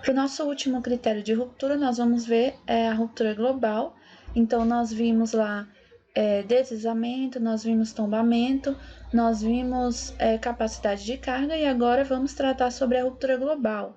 Para o nosso último critério de ruptura, nós vamos ver a ruptura global. Então, nós vimos lá deslizamento, nós vimos tombamento, nós vimos capacidade de carga e agora vamos tratar sobre a ruptura global.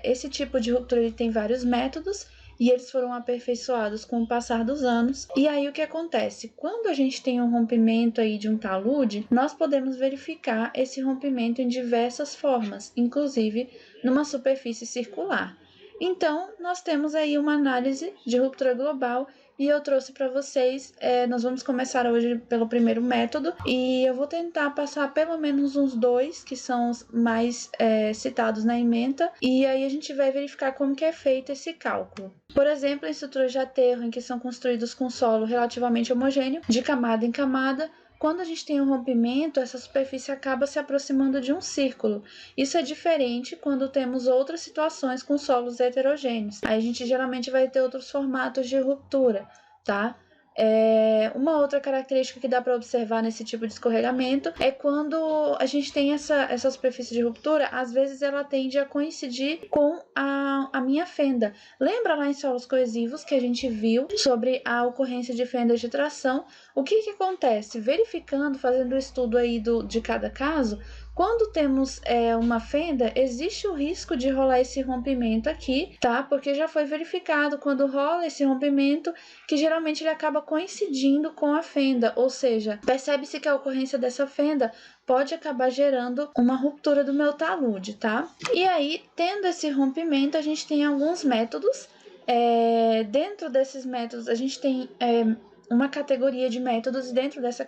Esse tipo de ruptura ele tem vários métodos e eles foram aperfeiçoados com o passar dos anos. E aí o que acontece? Quando a gente tem um rompimento aí de um talude, nós podemos verificar esse rompimento em diversas formas, inclusive numa superfície circular. Então, nós temos aí uma análise de ruptura global e eu trouxe para vocês, nós vamos começar hoje pelo primeiro método e eu vou tentar passar pelo menos uns dois, que são os mais citados na ementa, e aí a gente vai verificar como que é feito esse cálculo. Por exemplo, em estruturas de aterro em que são construídos com solo relativamente homogêneo, de camada em camada, quando a gente tem um rompimento, essa superfície acaba se aproximando de um círculo. Isso é diferente quando temos outras situações com solos heterogêneos. Aí a gente geralmente vai ter outros formatos de ruptura, tá? Uma outra característica que dá para observar nesse tipo de escorregamento é quando a gente tem essa superfície de ruptura, às vezes ela tende a coincidir com a minha fenda. Lembra lá em solos coesivos que a gente viu sobre a ocorrência de fendas de tração? O que acontece? Verificando, fazendo o estudo aí de cada caso, quando temos uma fenda, existe o risco de rolar esse rompimento aqui, tá? Porque já foi verificado quando rola esse rompimento, que geralmente ele acaba coincidindo com a fenda, ou seja, percebe-se que a ocorrência dessa fenda pode acabar gerando uma ruptura do meu talude, tá? E aí, tendo esse rompimento, a gente tem alguns métodos. Dentro desses métodos, a gente tem uma categoria de métodos e dentro dessa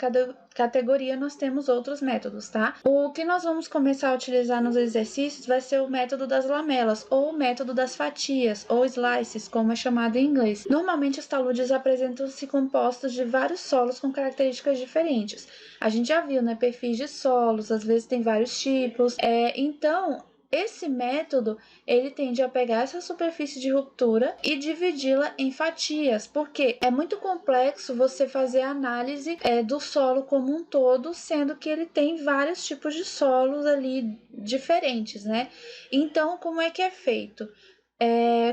categoria nós temos outros métodos, tá? O que nós vamos começar a utilizar nos exercícios vai ser o método das lamelas ou o método das fatias ou slices, como é chamado em inglês. Normalmente os taludes apresentam-se compostos de vários solos com características diferentes. A gente já viu, né, perfis de solos, às vezes tem vários tipos. Então, esse método, ele tende a pegar essa superfície de ruptura e dividi-la em fatias, porque é muito complexo você fazer a análise do solo como um todo, sendo que ele tem vários tipos de solos ali diferentes, né? Então, como é que é feito?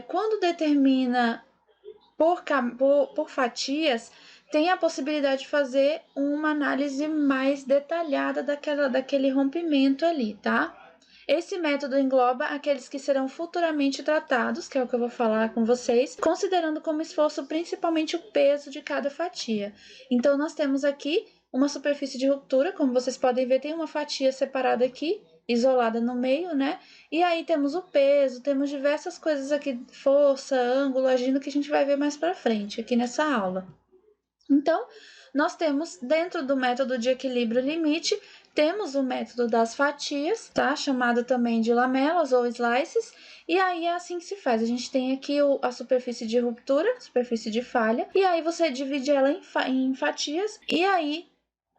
Quando determina por fatias, tem a possibilidade de fazer uma análise mais detalhada daquele rompimento ali, tá? Esse método engloba aqueles que serão futuramente tratados, que é o que eu vou falar com vocês, considerando como esforço principalmente o peso de cada fatia. Então, nós temos aqui uma superfície de ruptura, como vocês podem ver, tem uma fatia separada aqui, isolada no meio, né? E aí temos o peso, temos diversas coisas aqui, força, ângulo, agindo, que a gente vai ver mais para frente aqui nessa aula. Então, nós temos dentro do método de equilíbrio limite, temos o método das fatias, tá? Chamado também de lamelas ou slices, e aí é assim que se faz. A gente tem aqui a superfície de ruptura, superfície de falha, e aí você divide ela em fatias, e aí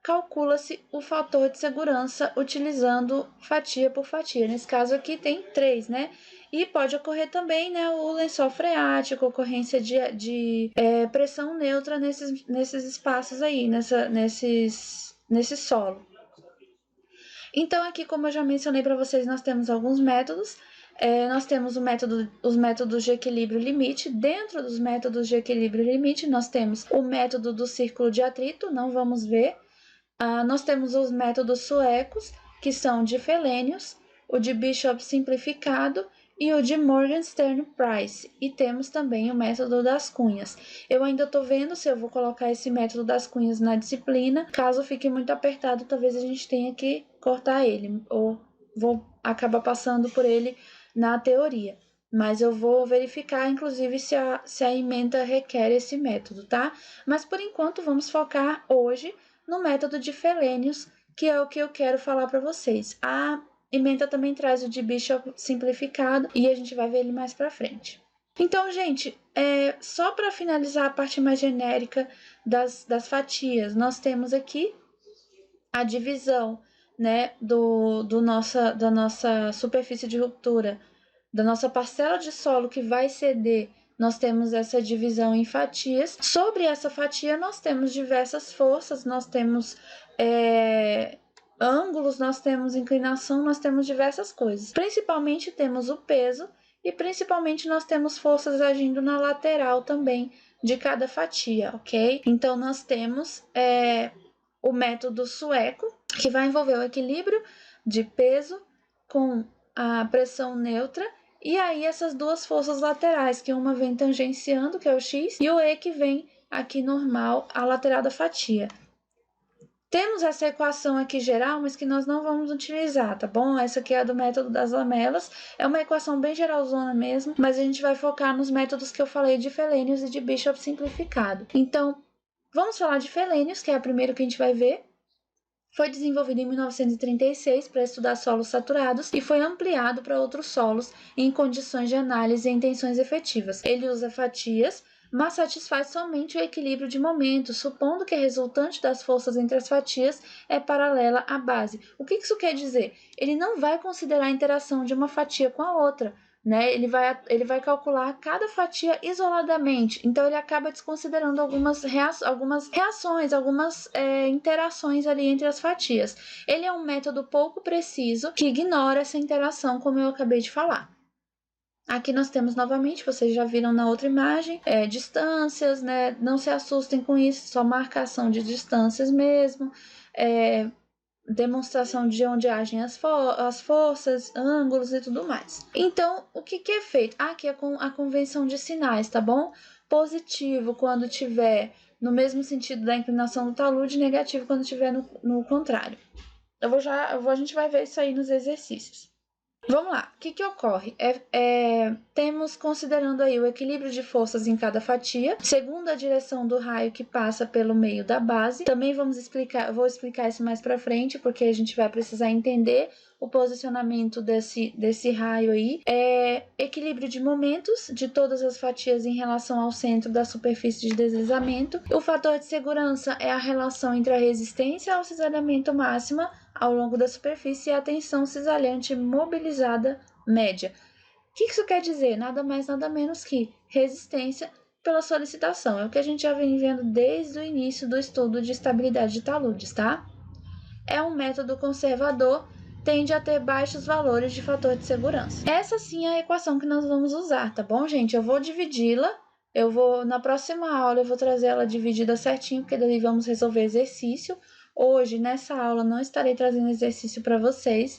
calcula-se o fator de segurança utilizando fatia por fatia. Nesse caso aqui tem 3, né? E pode ocorrer também, né, o lençol freático, ocorrência de pressão neutra nesses espaços aí, nesse solo. Então, aqui, como eu já mencionei para vocês, nós temos alguns métodos. Nós temos os métodos de equilíbrio limite. Dentro dos métodos de equilíbrio limite, nós temos o método do círculo de atrito, não vamos ver. Nós temos os métodos suecos, que são de Felenius, o de Bishop simplificado e o de Morgenstern Price. E temos também o método das cunhas. Eu ainda estou vendo se eu vou colocar esse método das cunhas na disciplina. Caso fique muito apertado, talvez a gente tenha que cortar ele, ou vou acabar passando por ele na teoria. Mas eu vou verificar, inclusive, se a ementa requer esse método, tá? Mas, por enquanto, vamos focar hoje no método de Felenius, que é o que eu quero falar para vocês. A ementa também traz o de Bishop simplificado e a gente vai ver ele mais para frente. Então, gente, só para finalizar a parte mais genérica das fatias, nós temos aqui a divisão, né, da nossa superfície de ruptura, da nossa parcela de solo que vai ceder. Nós temos essa divisão em fatias. Sobre essa fatia, nós temos diversas forças, nós temos ângulos, nós temos inclinação, nós temos diversas coisas. Principalmente temos o peso e principalmente nós temos forças agindo na lateral também de cada fatia, ok? Então, nós temos o método sueco, que vai envolver o equilíbrio de peso com a pressão neutra, e aí essas duas forças laterais, que uma vem tangenciando, que é o X, e o E que vem aqui normal, a lateral da fatia. Temos essa equação aqui geral, mas que nós não vamos utilizar, tá bom? Essa aqui é do método das lamelas, é uma equação bem geralzona mesmo, mas a gente vai focar nos métodos que eu falei de Felenius e de Bishop simplificado. Então, vamos falar de Felenius, que é a primeira que a gente vai ver. Foi desenvolvido em 1936 para estudar solos saturados e foi ampliado para outros solos em condições de análise em tensões efetivas. Ele usa fatias, mas satisfaz somente o equilíbrio de momento, supondo que a resultante das forças entre as fatias é paralela à base. O que isso quer dizer? Ele não vai considerar a interação de uma fatia com a outra, né? Ele vai calcular cada fatia isoladamente, então ele acaba desconsiderando algumas reações, algumas interações ali entre as fatias. Ele é um método pouco preciso que ignora essa interação, como eu acabei de falar. Aqui nós temos novamente, vocês já viram na outra imagem, distâncias, né? Não se assustem com isso, só marcação de distâncias mesmo, demonstração de onde agem as forças, ângulos e tudo mais. Então, o que é feito? Aqui é a convenção de sinais, tá bom? Positivo quando tiver no mesmo sentido da inclinação do talude, negativo quando tiver no contrário. A gente vai ver isso aí nos exercícios. Vamos lá, o que ocorre? Temos, considerando aí o equilíbrio de forças em cada fatia, segundo a direção do raio que passa pelo meio da base. Também vou explicar isso mais para frente, porque a gente vai precisar entender o posicionamento desse raio aí. Equilíbrio de momentos de todas as fatias em relação ao centro da superfície de deslizamento. O fator de segurança é a relação entre a resistência ao cisalhamento máxima ao longo da superfície e a tensão cisalhante mobilizada média. O que isso quer dizer? Nada mais, nada menos que resistência pela solicitação. É o que a gente já vem vendo desde o início do estudo de estabilidade de taludes, tá? É um método conservador, tende a ter baixos valores de fator de segurança. Essa sim é a equação que nós vamos usar, tá bom, gente? Eu vou dividi-la. Na próxima aula, eu vou trazer ela dividida certinho, porque daí vamos resolver exercício. Hoje, nessa aula, não estarei trazendo exercício para vocês.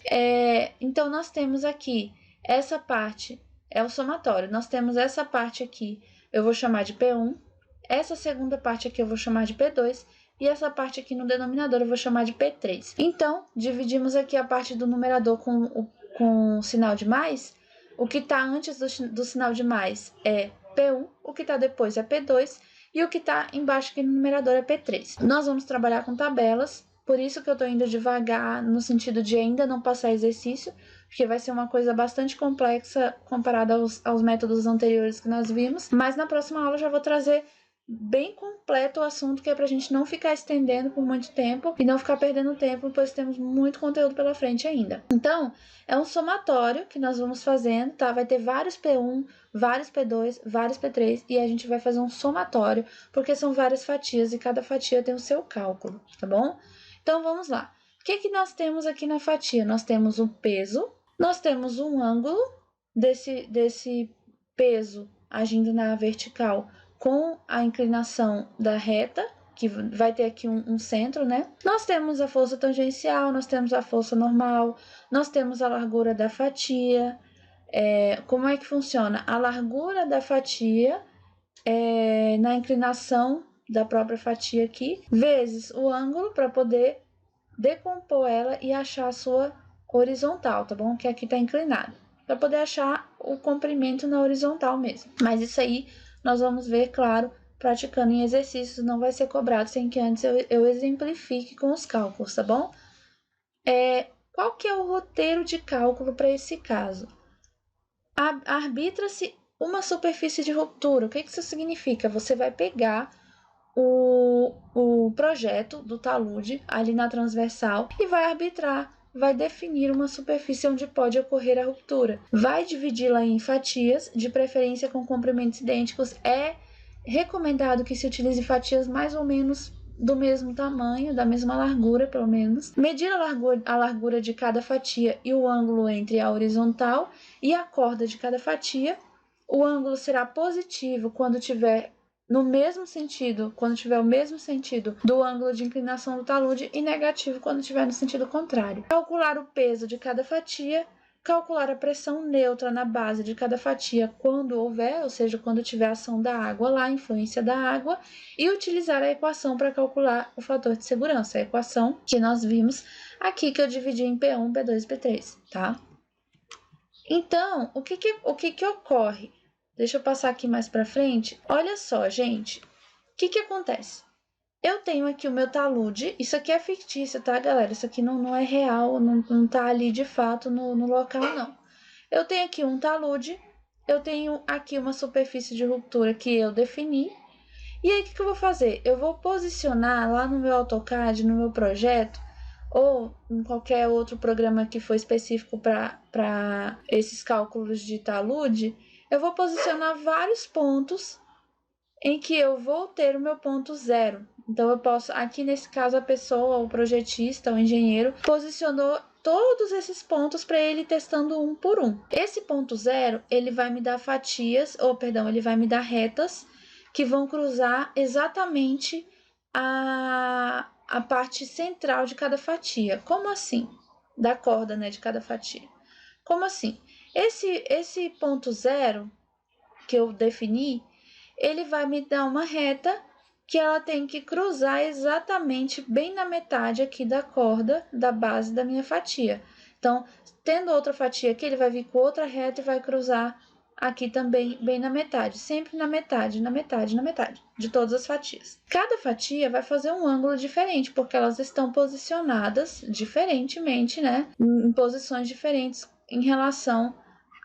Então, nós temos aqui essa parte, é o somatório. Nós temos essa parte aqui, eu vou chamar de P1. Essa segunda parte aqui eu vou chamar de P2. E essa parte aqui no denominador eu vou chamar de P3. Então, dividimos aqui a parte do numerador com o sinal de mais. O que está antes do sinal de mais é P1, o que está depois é P2. E o que está embaixo aqui no numerador é P3. Nós vamos trabalhar com tabelas, por isso que eu estou indo devagar, no sentido de ainda não passar exercício, porque vai ser uma coisa bastante complexa comparada aos métodos anteriores que nós vimos. Mas na próxima aula eu já vou trazer bem completo o assunto, que é para a gente não ficar estendendo por muito tempo e não ficar perdendo tempo, pois temos muito conteúdo pela frente ainda. Então, é um somatório que nós vamos fazendo, tá? Vai ter vários P1, vários P2, vários P3 e a gente vai fazer um somatório, porque são várias fatias e cada fatia tem o seu cálculo, tá bom? Então, vamos lá. O que nós temos aqui na fatia? Nós temos um peso, nós temos um ângulo desse peso agindo na vertical com a inclinação da reta, que vai ter aqui um centro, né? Nós temos a força tangencial, nós temos a força normal, nós temos a largura da fatia. Como é que funciona? A largura da fatia na inclinação da própria fatia aqui, vezes o ângulo para poder decompor ela e achar a sua horizontal, tá bom? Que aqui está inclinado, para poder achar o comprimento na horizontal mesmo. Mas isso aí nós vamos ver, claro, praticando em exercícios, não vai ser cobrado sem que antes eu exemplifique com os cálculos, tá bom? Qual que é o roteiro de cálculo para esse caso? Arbitra-se uma superfície de ruptura. O que isso significa? Você vai pegar o projeto do talude ali na transversal e vai arbitrar, vai definir uma superfície onde pode ocorrer a ruptura. Vai dividi-la em fatias, de preferência com comprimentos idênticos. É recomendado que se utilize fatias mais ou menos do mesmo tamanho, da mesma largura, pelo menos. Medir a largura de cada fatia e o ângulo entre a horizontal e a corda de cada fatia. O ângulo será positivo quando tiver no mesmo sentido, quando tiver o mesmo sentido do ângulo de inclinação do talude, e negativo quando tiver no sentido contrário. Calcular o peso de cada fatia, calcular a pressão neutra na base de cada fatia quando houver, ou seja, quando tiver ação da água lá, influência da água, e utilizar a equação para calcular o fator de segurança, a equação que nós vimos aqui, que eu dividi em P1, P2 e P3, tá? Então, o que ocorre? Deixa eu passar aqui mais para frente. Olha só, gente, o que acontece? Eu tenho aqui o meu talude, isso aqui é fictício, tá, galera? Isso aqui não é real, não tá ali de fato no local, não. Eu tenho aqui um talude, eu tenho aqui uma superfície de ruptura que eu defini. E aí, o que eu vou fazer? Eu vou posicionar lá no meu AutoCAD, no meu projeto, ou em qualquer outro programa que for específico para esses cálculos de talude, eu vou posicionar vários pontos em que eu vou ter o meu ponto zero. Então, eu posso, aqui nesse caso, a pessoa, o projetista, o engenheiro, posicionou todos esses pontos para ele testando um por um. Esse ponto zero, ele vai me dar fatias, ele vai me dar retas que vão cruzar exatamente a parte central de cada fatia. Como assim? Da corda, né, de cada fatia. Como assim? Esse ponto zero que eu defini, ele vai me dar uma reta que ela tem que cruzar exatamente bem na metade aqui da corda da base da minha fatia. Então, tendo outra fatia aqui, ele vai vir com outra reta e vai cruzar aqui também bem na metade, sempre na metade, na metade, na metade de todas as fatias. Cada fatia vai fazer um ângulo diferente, porque elas estão posicionadas diferentemente, né, em posições diferentes em relação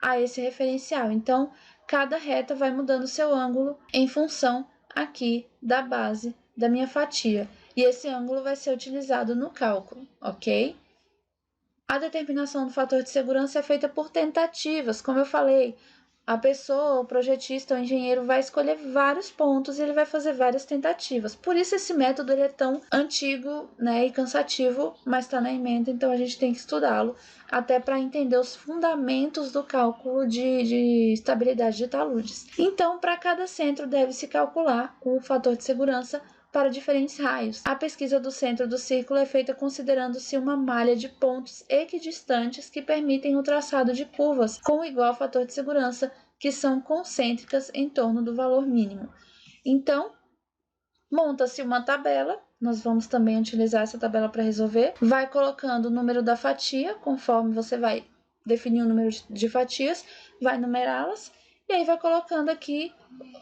a esse referencial. Então, cada reta vai mudando seu ângulo em função aqui da base da minha fatia. E esse ângulo vai ser utilizado no cálculo, ok? A determinação do fator de segurança é feita por tentativas, como eu falei. A pessoa, o projetista, o engenheiro vai escolher vários pontos e ele vai fazer várias tentativas. Por isso esse método ele é tão antigo, né, e cansativo, mas está na ementa, então a gente tem que estudá-lo até para entender os fundamentos do cálculo de estabilidade de taludes. Então, para cada centro deve-se calcular o fator de segurança para diferentes raios. A pesquisa do centro do círculo é feita considerando-se uma malha de pontos equidistantes que permitem o traçado de curvas com igual fator de segurança, que são concêntricas em torno do valor mínimo. Então, monta-se uma tabela, nós vamos também utilizar essa tabela para resolver, vai colocando o número da fatia, conforme você vai definir o número de fatias, vai numerá-las, e aí vai colocando aqui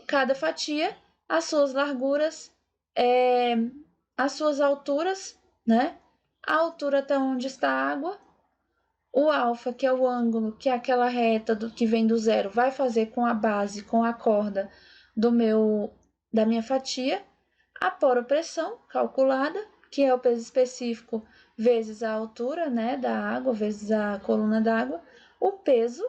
cada fatia, as suas larguras, as suas alturas, né? A altura até onde está a água, o alfa, que é o ângulo, que é aquela reta que vem do zero, vai fazer com a base, com a corda da minha fatia, a poropressão calculada, que é o peso específico vezes a altura, né, da água, vezes a coluna d'água, o peso,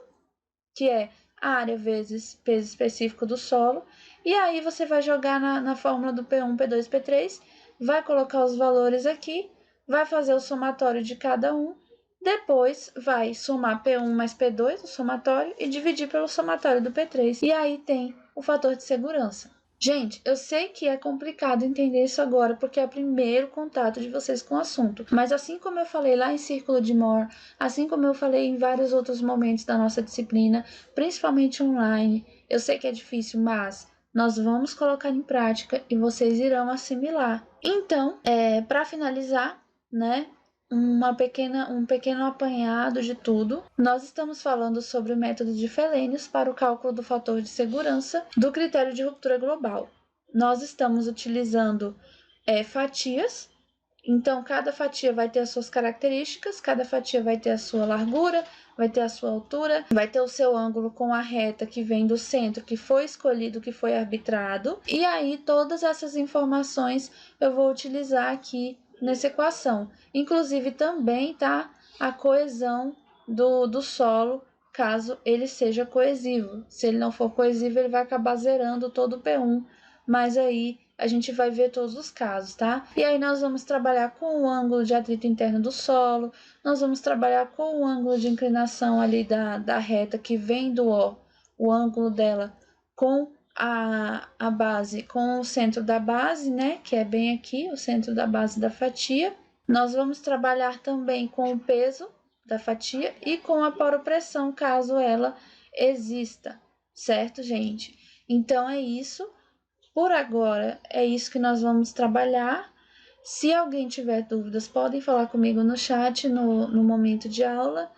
que é área vezes peso específico do solo, e aí você vai jogar na fórmula do P1, P2, P3, vai colocar os valores aqui, vai fazer o somatório de cada um, depois vai somar P1 mais P2, o somatório, e dividir pelo somatório do P3, e aí tem o fator de segurança. Gente, eu sei que é complicado entender isso agora, porque é o primeiro contato de vocês com o assunto. Mas assim como eu falei lá em Círculo de Moore, assim como eu falei em vários outros momentos da nossa disciplina, principalmente online, eu sei que é difícil, mas nós vamos colocar em prática e vocês irão assimilar. Então, para finalizar, né, um pequeno apanhado de tudo. Nós estamos falando sobre o método de Felenius para o cálculo do fator de segurança do critério de ruptura global. Nós estamos utilizando fatias, então cada fatia vai ter as suas características, cada fatia vai ter a sua largura, vai ter a sua altura, vai ter o seu ângulo com a reta que vem do centro, que foi escolhido, que foi arbitrado, e aí todas essas informações eu vou utilizar aqui nessa equação. Inclusive também tá a coesão do solo, caso ele seja coesivo. Se ele não for coesivo, ele vai acabar zerando todo o P1, mas aí a gente vai ver todos os casos, tá? E aí nós vamos trabalhar com o ângulo de atrito interno do solo, nós vamos trabalhar com o ângulo de inclinação ali da reta que vem do o ângulo dela com a base, com o centro da base, né? Que é bem aqui, o centro da base da fatia. Nós vamos trabalhar também com o peso da fatia e com a poropressão, caso ela exista, certo, gente? Então é isso. Por agora, é isso que nós vamos trabalhar. Se alguém tiver dúvidas, podem falar comigo no chat no momento de aula.